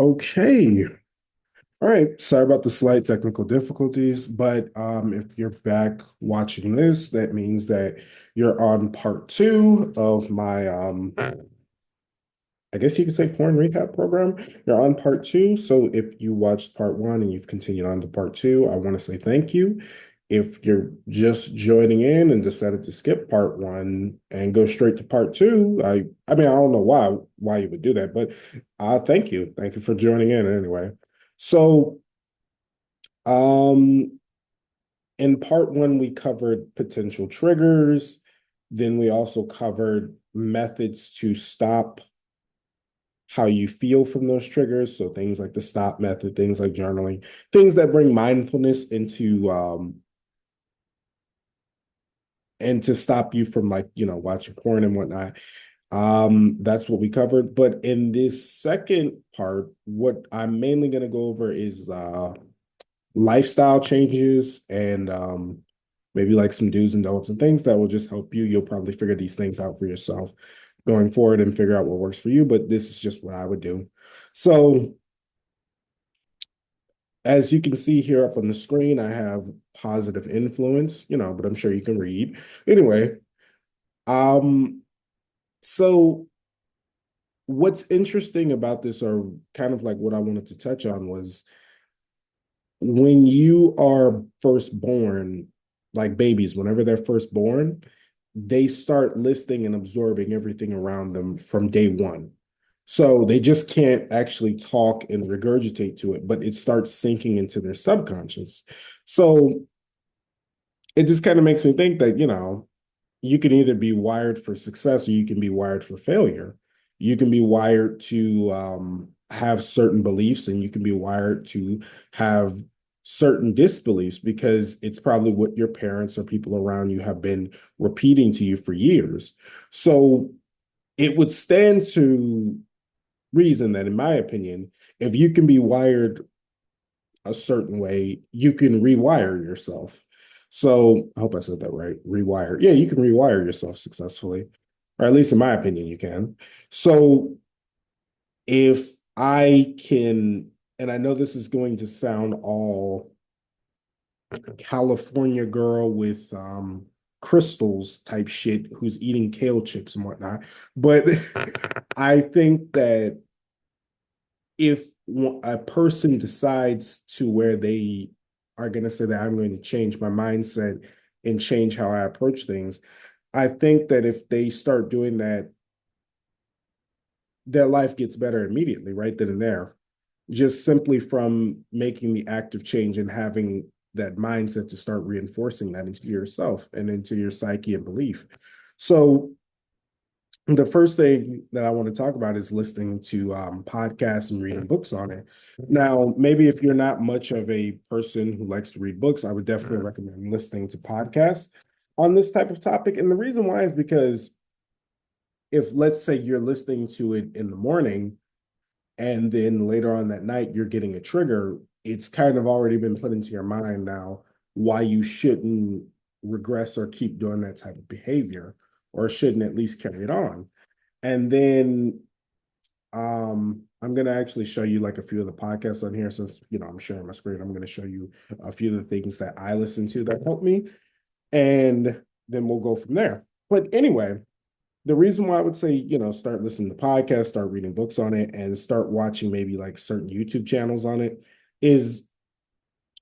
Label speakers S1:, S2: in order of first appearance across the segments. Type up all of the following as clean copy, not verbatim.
S1: Okay. All right. Sorry about the slight technical difficulties, but if you're back watching this, that means that you're on part two of my I guess you could say porn recap program. You're on part two. So if you watched part one and you've continued on to part two, I want to say thank you. If you're just joining in and decided to skip part one and go straight to part two, I don't know why you would do that, but thank you. Thank you for joining in anyway. So um in part one, we covered potential triggers. Then we also covered methods to stop how you feel from those triggers. So things like the stop method, things like journaling, things that bring mindfulness into and to stop you from watching porn and whatnot. That's what we covered. But in this second part, what I'm mainly going to go over is lifestyle changes and maybe like some do's and don'ts and things that will just help you. You'll probably figure these things out for yourself going forward and figure out what works for you. But this is just what I would do. So as you can see here up on the screen, I have positive influence, but I'm sure you can read. Anyway, um, so what's interesting about this, or kind of like what I wanted to touch on, was when you are first born, like babies, whenever they're first born, they start listening and absorbing everything around them from day one. So they just can't actually talk and regurgitate to it, but it starts sinking into their subconscious. So it just kind of makes me think that, you can either be wired for success or you can be wired for failure. You can be wired to have certain beliefs and you can be wired to have certain disbeliefs because it's probably what your parents or people around you have been repeating to you for years. So it would stand to reason that, in my opinion, if you can be wired a certain way, you can rewire yourself. So I hope I said that right. Rewire. Yeah, you can rewire yourself successfully, or at least in my opinion, you can. So if I can, and I know this is going to sound all California girl with crystals type shit who's eating kale chips and whatnot, but I think that if a person decides to where they are going to say that I'm going to change my mindset and change how I approach things, I think that if they start doing that, their life gets better immediately, right then and there, just simply from making the active change and having that mindset to start reinforcing that into yourself and into your psyche and belief. So the first thing that I want to talk about is listening to podcasts and reading books on it. Now, maybe if you're not much of a person who likes to read books, I would definitely recommend listening to podcasts on this type of topic. And the reason why is because if, let's say, you're listening to it in the morning and then later on that night you're getting a trigger, it's kind of already been put into your mind now why you shouldn't regress or keep doing that type of behavior or shouldn't at least carry it on. And then I'm gonna actually show you like a few of the podcasts on here since I'm sharing my screen. I'm gonna show you a few of the things that I listen to that help me, and then we'll go from there. But anyway, the reason why I would say, start listening to podcasts, start reading books on it, and start watching maybe like certain YouTube channels on it is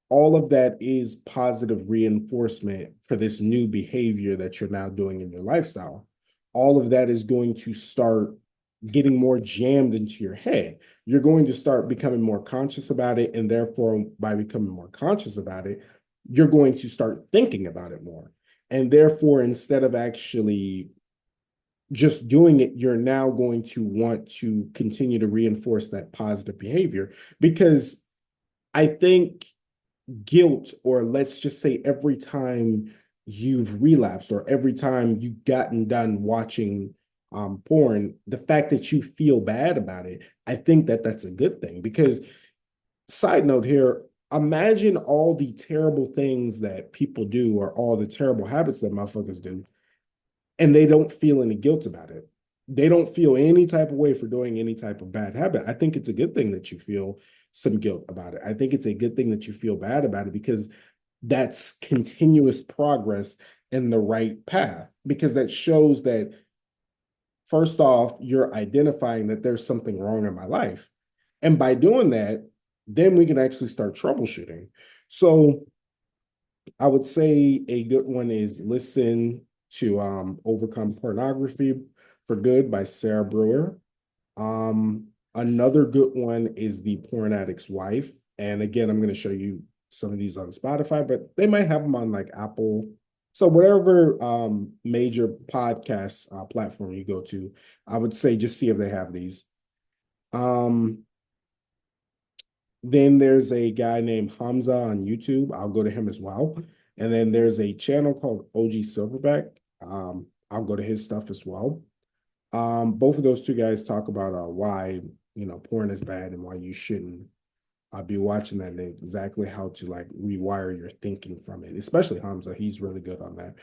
S1: all of that is positive reinforcement for this new behavior that you're now doing in your lifestyle. All of that is going to start getting more jammed into your head. You're going to start becoming more conscious about it. And therefore, by becoming more conscious about it, you're going to start thinking about it more. And therefore, instead of actually just doing it, you're now going to want to continue to reinforce that positive behavior because I think guilt, or let's just say every time you've relapsed or every time you've gotten done watching porn, the fact that you feel bad about it, I think that that's a good thing. Because, side note here, imagine all the terrible things that people do or all the terrible habits that motherfuckers do, and they don't feel any guilt about it. they don't feel any type of way for doing any type of bad habit. I think it's a good thing that you feel some guilt about it. I think it's a good thing that you feel bad about it because that's continuous progress in the right path, because that shows that first off, you're identifying that there's something wrong in my life. And by doing that, then we can actually start troubleshooting. So I would say a good one is listen to Overcome Pornography for Good by Sarah Brewer. Another good one is The Porn Addict's Wife. And again, I'm going to show you some of these on Spotify, but they might have them on like Apple. So whatever major podcast platform you go to, I would say just see if they have these. Um, then there's a guy named Hamza on YouTube. I'll go to him as well. And then there's a channel called OG Silverback. I'll go to his stuff as well. Both of those two guys talk about why porn is bad and why you shouldn't be watching that, and exactly how to like rewire your thinking from it. Especially Hamza, he's really good on that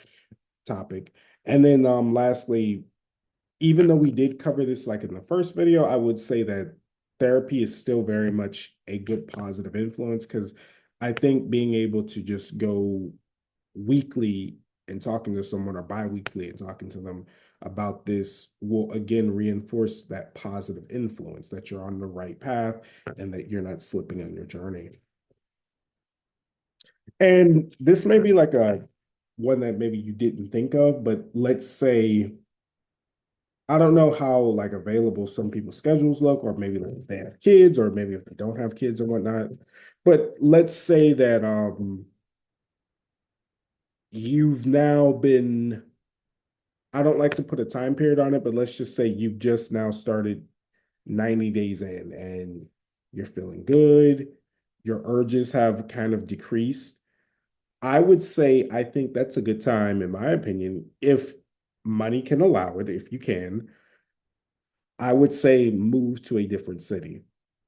S1: topic. And then lastly, even though we did cover this like in the first video, I would say that therapy is still very much a good positive influence, because I think being able to just go weekly and talking to someone, or bi-weekly and talking to them about this, will again reinforce that positive influence that you're on the right path and that you're not slipping on your journey. And this may be like a one that maybe you didn't think of, but let's say, I don't know how like available some people's schedules look, or maybe like if they have kids, or maybe if they don't have kids or whatnot. But let's say that you've now been, I don't like to put a time period on it, but let's just say you've just now started 90 days in and you're feeling good. Your urges have kind of decreased. I would say, I think that's a good time, in my opinion, if money can allow it, if you can, I would say move to a different city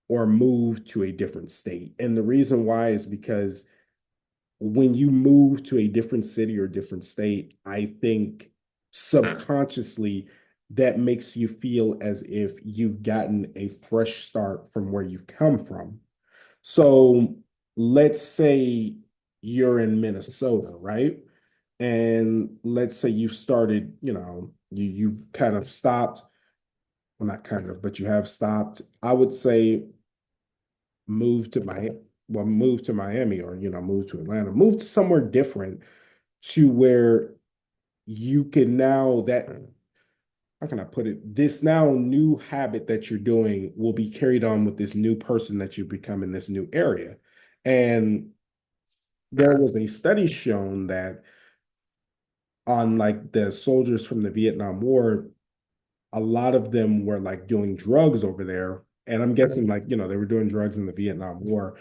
S1: or move to a different state. And the reason why is because when you move to a different city or different state, I think subconsciously that makes you feel as if you've gotten a fresh start from where you come from. So let's say you're in Minnesota, right? And let's say you've started, you've kind of stopped, well, not kind of, but you have stopped. I would say move to Miami, well, move to Miami, or move to Atlanta, move to somewhere different, to where you can now, that, how can I put it? This now new habit that you're doing will be carried on with this new person that you become in this new area. And there was a study shown that on like the soldiers from the Vietnam War, a lot of them were like doing drugs over there. And I'm guessing like, they were doing drugs in the Vietnam War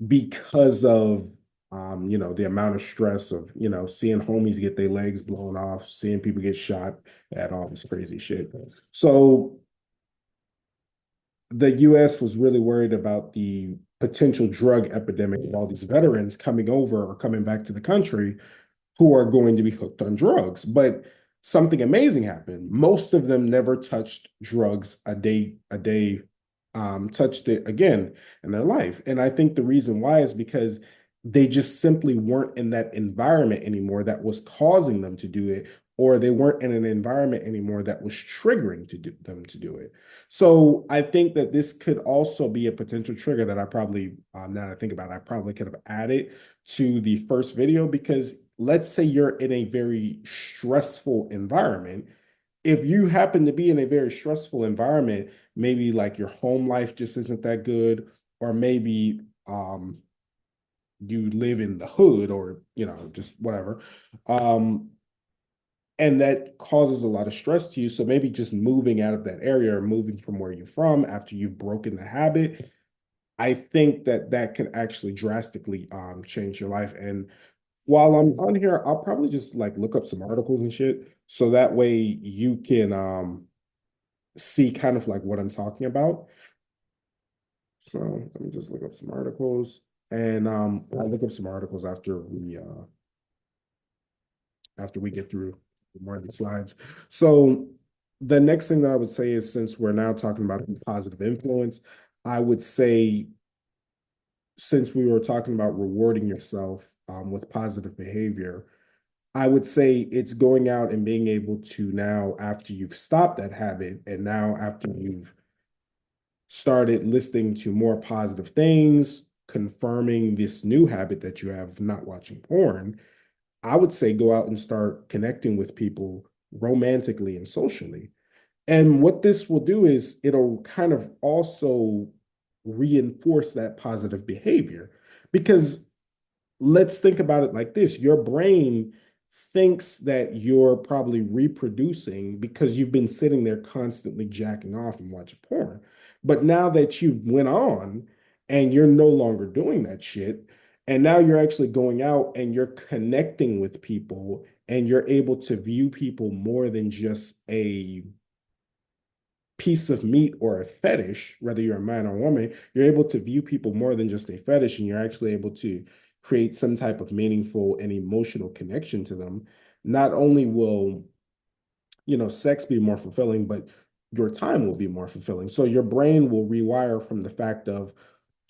S1: because of the amount of stress of, seeing homies get their legs blown off, seeing people get shot, and all this crazy shit. So the US was really worried about the potential drug epidemic of all these veterans coming over or coming back to the country who are going to be hooked on drugs. But something amazing happened. Most of them never touched drugs a day, touched it again in their life. And I think the reason why is because they just simply weren't in that environment anymore that was causing them to do it, or they weren't in an environment anymore that was triggering them to do it. So I think that this could also be a potential trigger that I probably, now that I think about it, I probably could have added to the first video, because let's say you're in a very stressful environment. If you happen to be in a very stressful environment, maybe like your home life just isn't that good, or maybe you live in the hood, or just whatever. And that causes a lot of stress to you. So maybe just moving out of that area, or moving from where you're from after you've broken the habit, I think that that could actually drastically change your life. And while I'm on here, I'll probably just like look up some articles and shit, so that way you can see kind of like what I'm talking about. So let me just look up some articles, and I'll look up some articles after we get through more of the slides. So The next thing that I would say is, since we're now talking about positive influence, I would say, since we were talking about rewarding yourself with positive behavior, I would say it's going out and being able to now, after you've stopped that habit, and now after you've started listening to more positive things, confirming this new habit that you have of not watching porn, I would say go out and start connecting with people romantically and socially. And what this will do is it'll kind of also reinforce that positive behavior. Because let's think about it like this: your brain thinks that you're probably reproducing because you've been sitting there constantly jacking off and watching porn. But now that you've went on and you're no longer doing that shit, and now you're actually going out and you're connecting with people, and you're able to view people more than just a piece of meat or a fetish, whether you're a man or a woman, you're able to view people more than just a fetish, and you're actually able to create some type of meaningful and emotional connection to them. Not only will, sex be more fulfilling, but your time will be more fulfilling. So your brain will rewire from the fact of,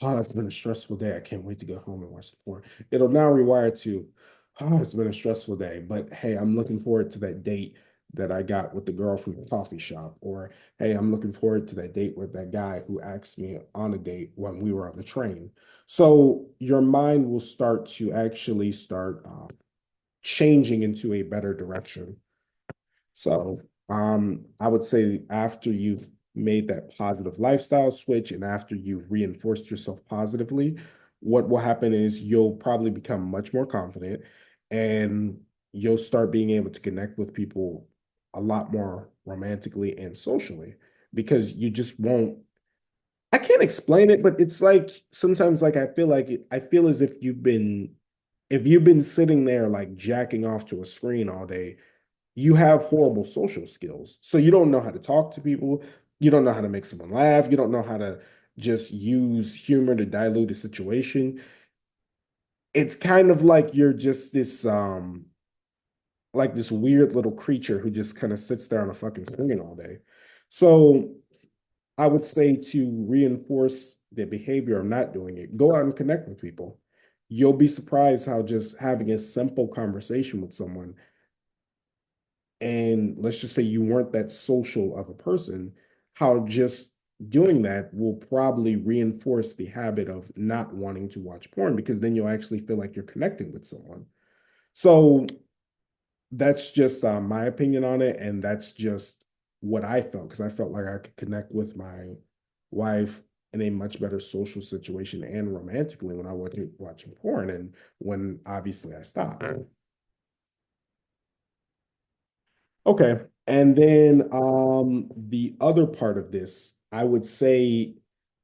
S1: oh, it's been a stressful day. I can't wait to go home and watch the porn. It'll now rewire to, oh, it's been a stressful day, but hey, I'm looking forward to that date that I got with the girl from the coffee shop. Or, hey, I'm looking forward to that date with that guy who asked me on a date when we were on the train. So your mind will start to actually start changing into a better direction. So I would say, after you've made that positive lifestyle switch and after you've reinforced yourself positively, what will happen is you'll probably become much more confident, and you'll start being able to connect with people a lot more romantically and socially, because you just won't. I can't explain it, but it's like sometimes, like, I feel as if you've been sitting there like jacking off to a screen all day, you have horrible social skills. So you don't know how to talk to people. You don't know how to make someone laugh. You don't know how to just use humor to dilute a situation. It's kind of like you're just this like this weird little creature who just kind of sits there on a fucking screen all day. So I would say, to reinforce the behavior of not doing it, go out and connect with people. You'll be surprised how just having a simple conversation with someone, and let's just say you weren't that social of a person, how just doing that will probably reinforce the habit of not wanting to watch porn, because then you'll actually feel like you're connecting with someone. So that's just my opinion on it, and that's just what I felt, because I felt like I could connect with my wife in a much better social situation and romantically when I wasn't watching porn, and when obviously I stopped. Okay. And then the other part of this, I would say,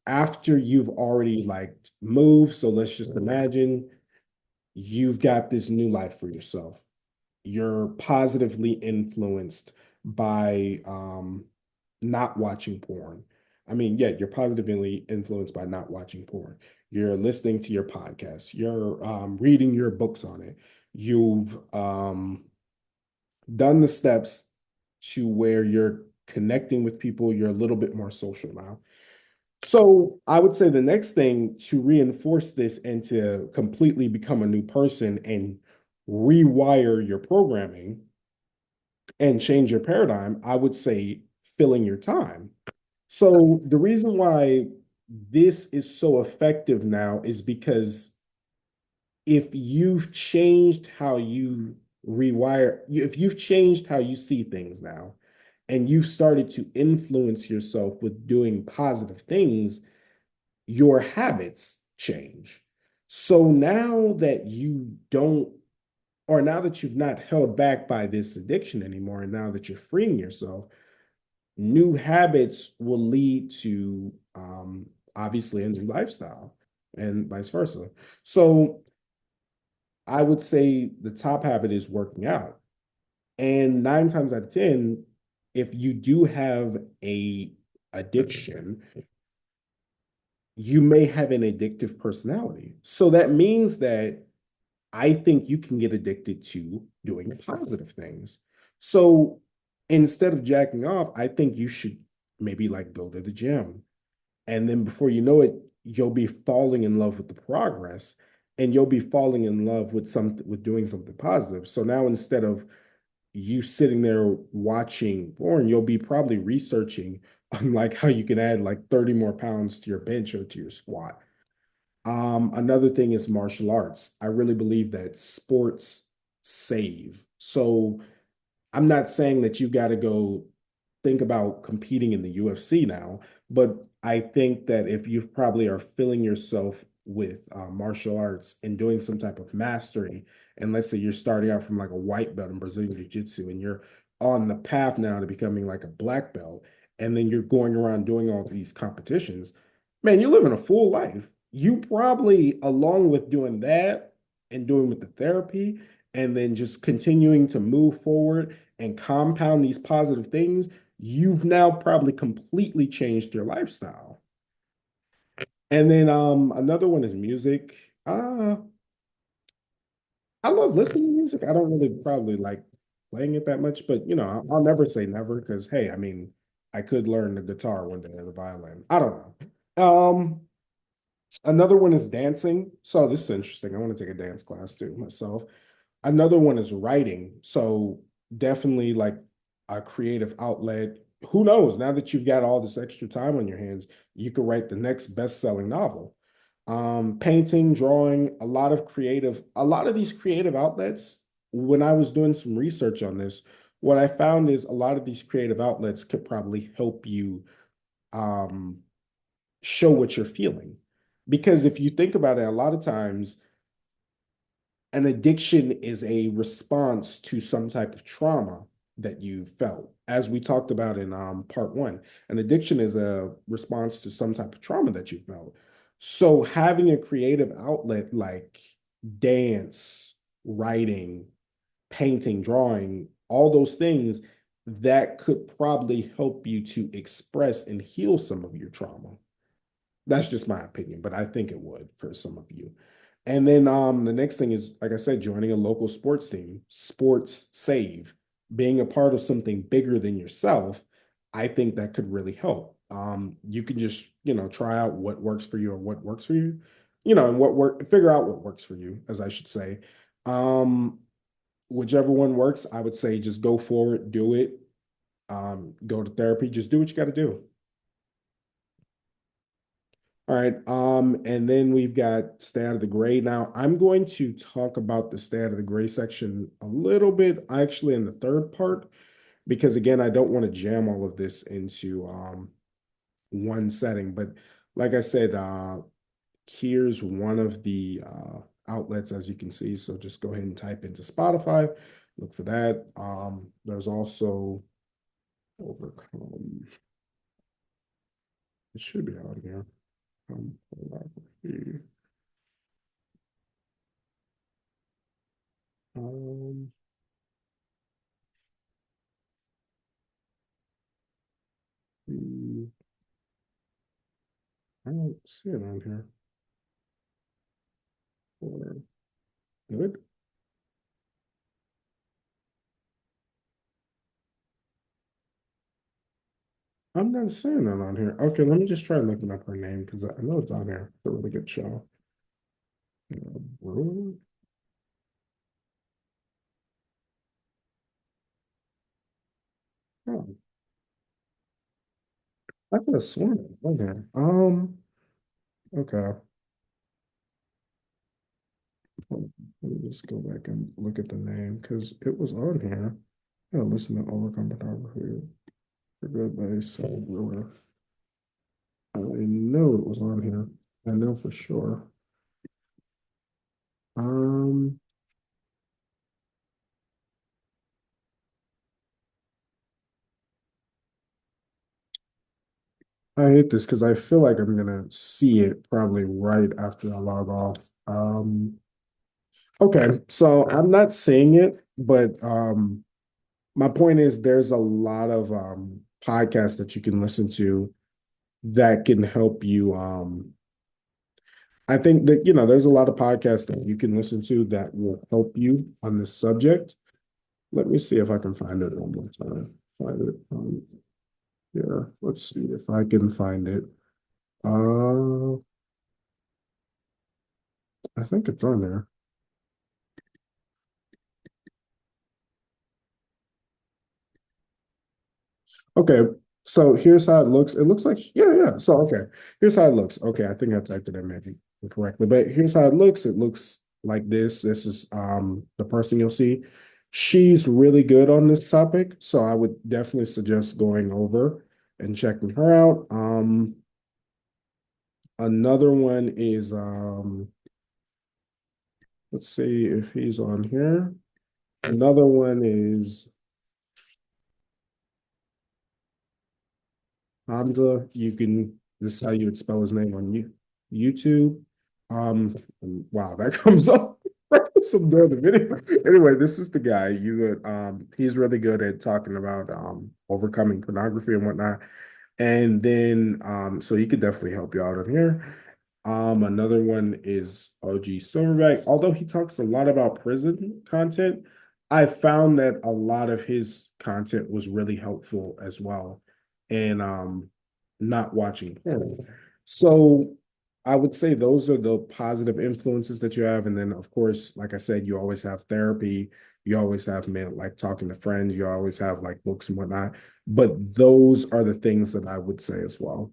S1: after you've already like moved, so let's just imagine you've got this new life for yourself. You're positively influenced by not watching porn. I mean, yeah, you're positively influenced by not watching porn. You're listening to your podcast. You're reading your books on it. You've done the steps to where you're connecting with people, you're a little bit more social now. So I would say the next thing to reinforce this and to completely become a new person and rewire your programming and change your paradigm, I would say filling your time. So the reason why this is so effective now is because if you've changed how you if you've changed how you see things now, and you've started to influence yourself with doing positive things, your habits change. So now that you don't, or now that you've not held back by this addiction anymore, and now that you're freeing yourself, new habits will lead to obviously a new lifestyle, and vice versa. So I would say the top habit is working out. And 9 times out of 10, if you do have a addiction, you may have an addictive personality. So that means that I think you can get addicted to doing positive things. So instead of jacking off, I think you should maybe like go to the gym. And then before you know it, you'll be falling in love with the progress and you'll be falling in love with something with doing something positive. So now instead of you sitting there watching porn, you'll be probably researching on like how you can add like 30 more pounds to your bench or to your squat. Another thing is martial arts. I really believe that sports save. So I'm not saying that you got to go think about competing in the UFC now, but I think that if you probably are filling yourself with martial arts and doing some type of mastery, and let's say you're starting out from like a white belt in Brazilian Jiu Jitsu and you're on the path now to becoming like a black belt, and then you're going around doing all these competitions, man, you're living a full life. You probably, along with doing that and doing with the therapy, and then just continuing to move forward and compound these positive things, you've now probably completely changed your lifestyle. And then another one is music. I love listening to music. I don't really probably like playing it that much, but I'll never say never because hey, I mean, I could learn the guitar one day or the violin. I don't know. Another one is dancing. So this is interesting. I want to take a dance class too myself. Another one is writing. So definitely like a creative outlet. Who knows? Now that you've got all this extra time on your hands, you could write the next best-selling novel. Painting, drawing, a lot of these creative outlets, when I was doing some research on this, what I found is a lot of these creative outlets could probably help you um, show what you're feeling. Because if you think about it, a lot of times an addiction is a response to some type of trauma that you felt. As we talked about in part one, an addiction is a response to some type of trauma that you felt. So having a creative outlet like dance, writing, painting, drawing, all those things that could probably help you to express and heal some of your trauma. That's just my opinion, but I think it would for some of you. And then the next thing is, like I said, joining a local sports team, sports save, being a part of something bigger than yourself. I think that could really help. You can just, try out what works for you or what works for you, and figure out what works for you, as I should say. Um, Whichever one works, I would say just go for it, do it. Go to therapy, just do what you got to do. All right. And then we've got stay out of the gray. Now, I'm going to talk about the stay out of the gray section a little bit, actually, in the third part, because again, I don't want to jam all of this into one setting. But like I said, here's one of the outlets, as you can see. So just go ahead and type into Spotify, look for that. There's also Overcome. It should be out here. Pornography. Um, Hmm, I don't see it on here. Or good. I'm not seeing it on here. Okay, let me just try looking up her name because I know it's on here. It's a really good show. Brewer? Oh, I could have sworn it was on here. Okay. Let me just go back and look at the name because it was on here. Yeah, listen to Overcome Photography for Good by Saul Brewer. I know it was on here. I know for sure. Um, I hate this because I feel like I'm gonna see it probably right after I log off. Okay, so I'm not seeing it, but my point is there's a lot of podcasts that you can listen to that can help you. I think that there's a lot of podcasts that you can listen to that will help you on this subject. Let me see if I can find it one more time. find it. Yeah, let's see if I can find it. Uh, I think it's on there. Okay, so here's how it looks. It looks like, yeah, yeah. So, okay, here's how it looks. Okay, I think I typed it in maybe incorrectly, but here's how it looks. It looks like this. This is the person you'll see. She's really good on this topic, so I would definitely suggest going over and checking her out. Another one is let's see if he's on here. Another one is Hamza. You can This is how you would spell his name on YouTube. Wow, that comes up some other video. Anyway, this is the guy. You would he's really good at talking about overcoming pornography and whatnot. And then so he could definitely help you out on here. Another one is OG Silverback. Although he talks a lot about prison content, I found that a lot of his content was really helpful as well. And not watching porn. So I would say those are the positive influences that you have. And then of course, like I said, you always have therapy, you always have men like talking to friends, you always have like books and whatnot. But those are the things that I would say as well.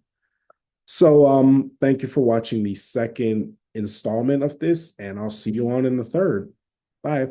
S1: So thank you for watching the second installment of this, and I'll see you on in the third. Bye.